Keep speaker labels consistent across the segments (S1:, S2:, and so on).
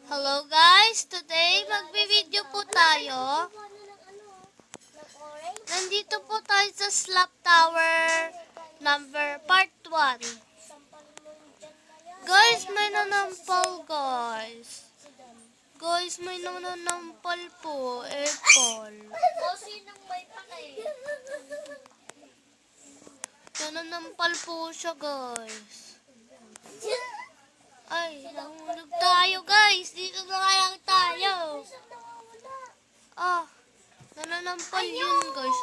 S1: Hello guys, today magbi-video po tayo. Nandito po tayo sa Slap Tower number part 1. Guys, may nanampal guys. Guys, may nanampal po. Apple. Nanampal po siya guys. Ay, nahulog tayo guys. Dito na lang tayo. Ah, nananampal yun guys.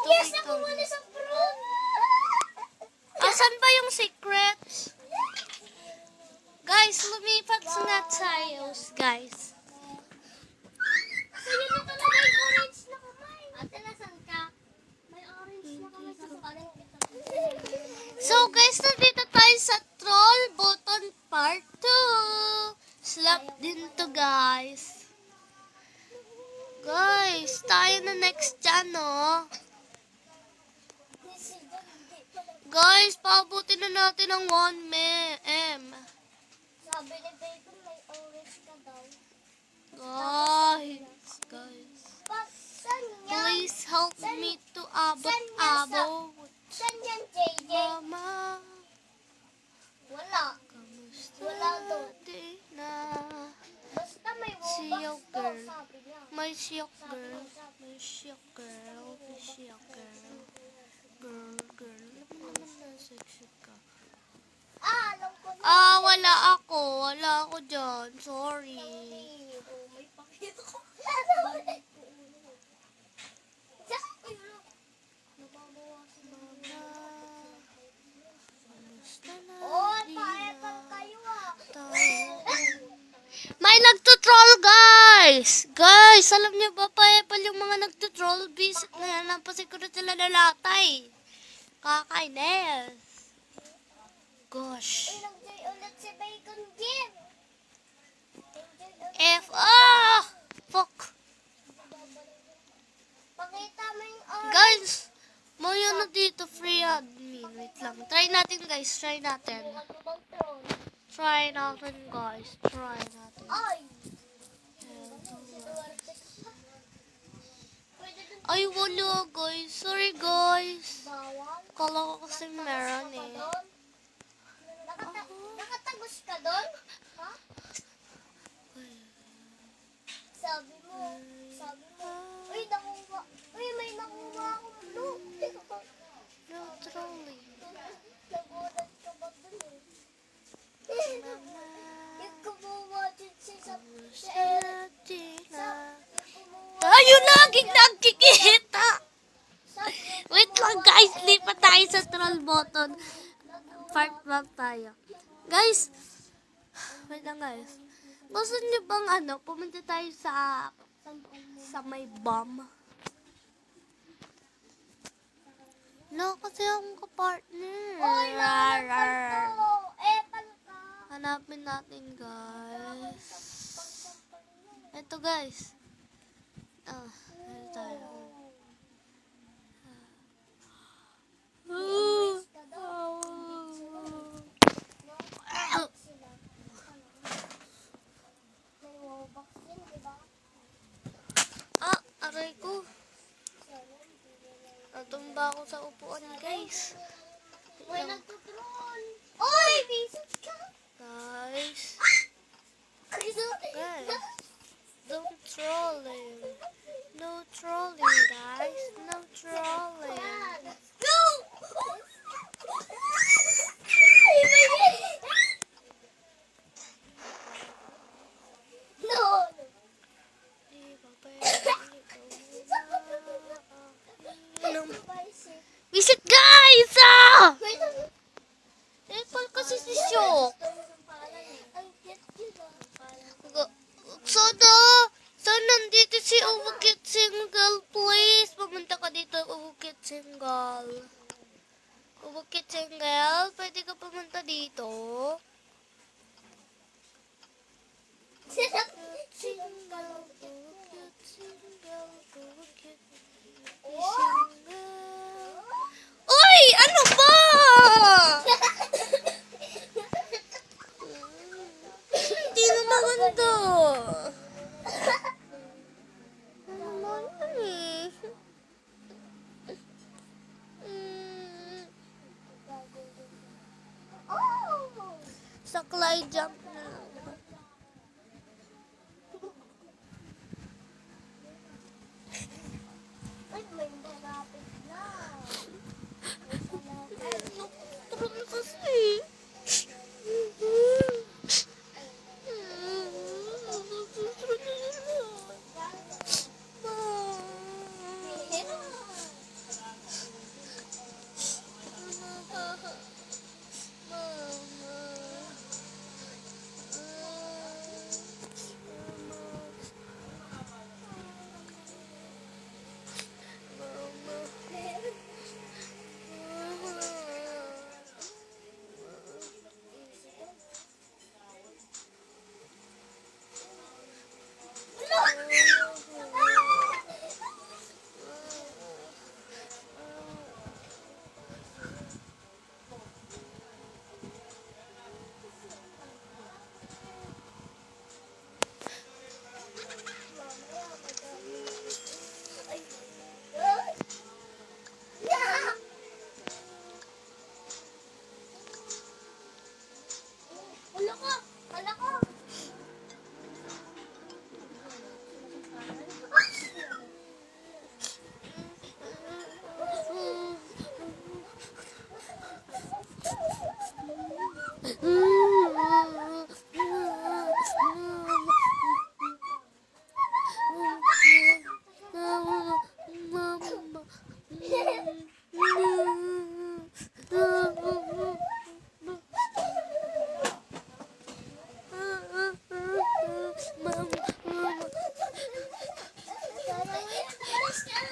S1: Asan ba yung secrets? Guys, lumipat na tayo guys.
S2: Ayun na talaga yung orange na kamay. Ate, nasan ka? May orange na kamay sa kapalan.
S1: So guys, nandito tayo sa Troll Button Part 2. Slap din to guys. Guys, tayo na next dyan, no? Guys, paabutin na natin ang 1M.
S2: Sabi ni Baby, may orange ka daw.
S1: Guys,
S2: Saan yan?
S1: please help me to abot.
S2: Saan yan, JJ?
S1: Mama,
S2: Wala.
S1: kamusta
S2: Wala doon.
S1: di na?
S2: Basta may
S1: Siyaw
S2: Robux daw,
S1: girl.
S2: sabi niya.
S1: May siyok girl. May siyok girl. May siyok girl. Girl. Alam mo naman na sexy ka.
S2: Alam ko na.
S1: Wala ako dyan. Sorry.
S2: May pakita ko.
S1: Kamusta na
S2: Oh,
S1: di
S2: paepan
S1: na
S2: kayo
S1: tayo? May nagtutroll guys! Guys, alam niyo ba pa yung mga nagtutroll? Visit na yan. Nampasiguro sila na latay. Kakainis. Gosh.
S2: Nag-joy ulit si Bacon Jim.
S1: Fuck.
S2: Pakita mo yung orange.
S1: Guys, may ano dito, free admin. Wait lang. Try natin guys, try natin.
S2: Lumang troll.
S1: Try natin guys, try natin.
S2: Ay!
S1: Ay, wala guys. Sorry guys.
S2: Bawal.
S1: Kala ko kasi meron eh.
S2: Nakatagos ka doon? Ha? Sabi mo. Uy, nakuha. Uy, may nakuha akong blue.
S1: No trolling.
S2: Nagulat ka ba doon eh? Yung kumuha dyan sa
S1: Tayo laging nagkikita. Wait lang guys, lipat tayo sa troll button. Part 1 tayo. Guys, wait lang guys. Gusto niyo bang pumunta tayo sa may bomb? No, kasi akong kapartner.
S2: Oy, nakalapal to. Palka.
S1: Hanapin natin guys. Ito guys. Ito tayo. Aray ko. Natumba ako sa upuan guys.
S2: May nagtutroll. Oy, visit ka.
S1: Guys.
S2: Guys.
S1: Don't trolling. No trolling guys. No trolling.
S2: Go! No!
S1: Visit guys! Apple kasi si Show. maganda. Naman eh.
S2: Oh!
S1: Saklay jump na lang.
S2: Ay, may malapit na. May malapit.
S1: Nakutrol kasi.
S2: Hala ka! Hala ka!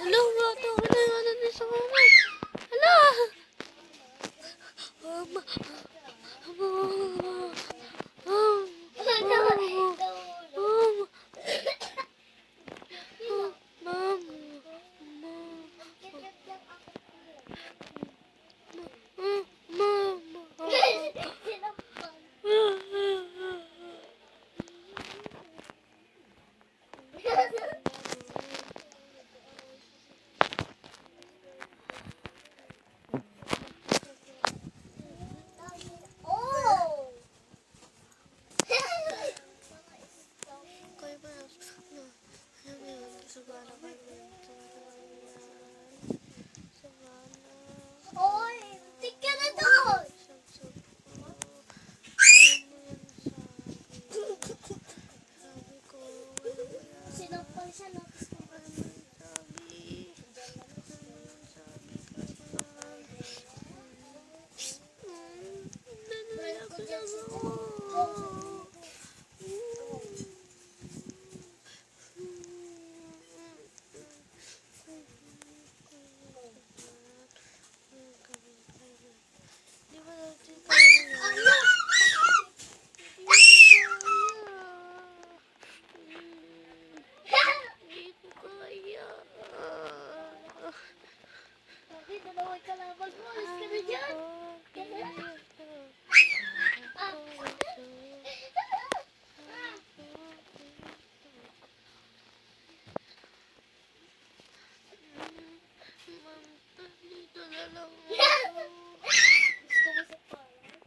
S1: Hello, bata ko na yung ano din sa mama. Hala! Mama.
S2: Oh! Oy! Tik ka na doon! Sinampal siya na. Balik ko dyan si Ano? Sabi, dalawang kalaban mo. Alis ka na dyan.
S1: Dito na lang.
S2: Gusto mo sa parang?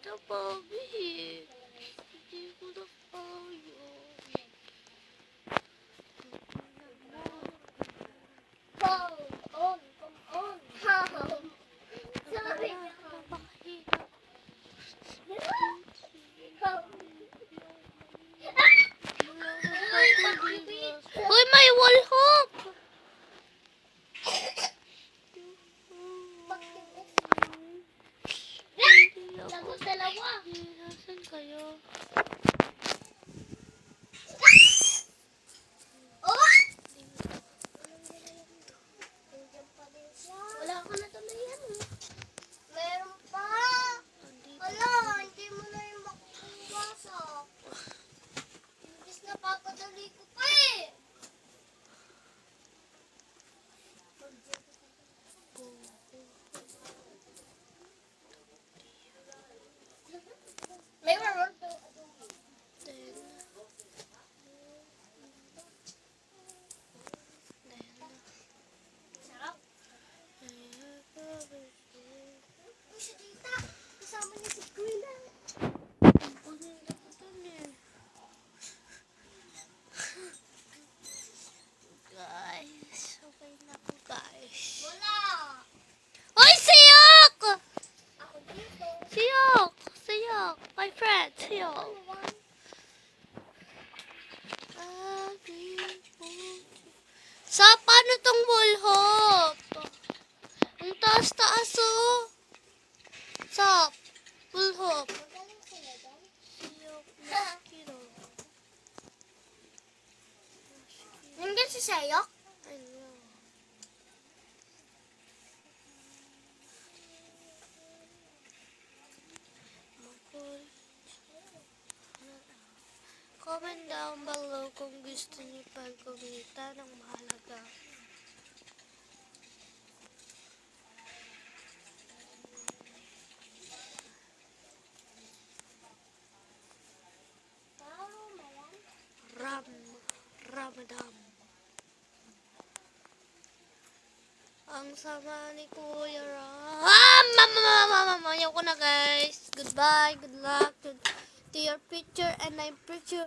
S1: Sa Bobby. Hindi ko na kaya.
S2: Come on, come on. Sabi niya.
S1: Napakahirap. Uy, may wall hook!
S2: Lagot dalawa.
S1: Nasaan kayo?
S2: Oh! Wala ka na tuloyan. Meron pa. Wala, hindi mo na yung makukuwasak. Imbis na papadali ko pa eh.
S1: Look, my friends here. Sa paano tong bullhop? Ang taas-taas oh. Sa bullhop.
S2: Magaling sila doon. Nandiyan si Sayok?
S1: Comment down below kung gusto niyo pag-kumita ng mahalaga. Ramadan. Ang sama ni Kuya Ram. Mama, ayoko na guys. Goodbye, good luck to your picture and I'm pretty